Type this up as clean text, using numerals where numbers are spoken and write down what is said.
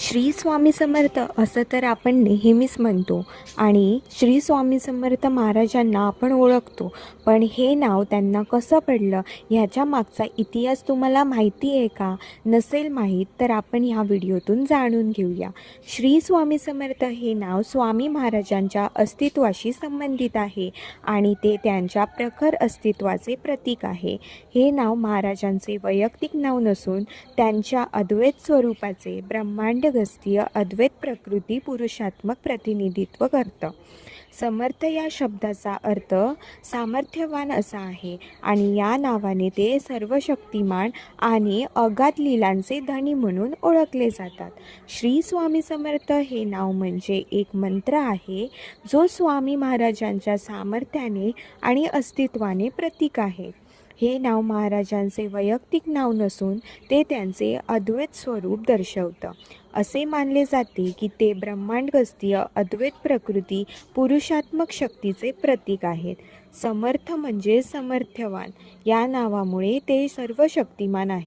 श्री स्वामी समर्थ असं तर आपण नेहमीच म्हणतो आणि श्री स्वामी समर्थ महाराजांना आपण ओळखतो, पण हे नाव त्यांना कसं पडलं ह्याच्या मागचा इतिहास तुम्हाला माहिती आहे का? नसेल माहीत तर आपण ह्या व्हिडिओतून जाणून घेऊया. श्री स्वामी समर्थ हे नाव स्वामी महाराजांच्या अस्तित्वाशी संबंधित आहे आणि ते त्यांच्या प्रखर अस्तित्वाचे प्रतीक आहे. हे नाव महाराजांचे वैयक्तिक नाव नसून त्यांच्या अद्वैत स्वरूपाचे ब्रह्मांडगस्तीय अद्वैत प्रकृती पुरुषात्मक प्रतिनिधित्व करतं. समर्थ या शब्दाचा अर्थ सामर्थ्यवान असा आहे आणि या नावाने ते सर्वशक्तिमान आणि अगाध लीलांचे धनी म्हणून ओळखले जातात. श्री स्वामी समर्थ हे नाव म्हणजे एक मंत्र आहे जो स्वामी महाराजांच्या सामर्थ्याने आणि अस्तित्वाने प्रतीक आहे. हे नाव महाराजांचे वैयक्तिक नाव नसून ते त्यांचे अद्वैत स्वरूप दर्शवतं. असे मानले जाते की ते ब्रह्मांडगस्तीय अद्वैत प्रकृती पुरुषात्मक शक्तीचे प्रतीक आहेत. समर्थ म्हणजे समर्थ्यवान. या नावामुळे ते सर्व शक्तिमान आहे.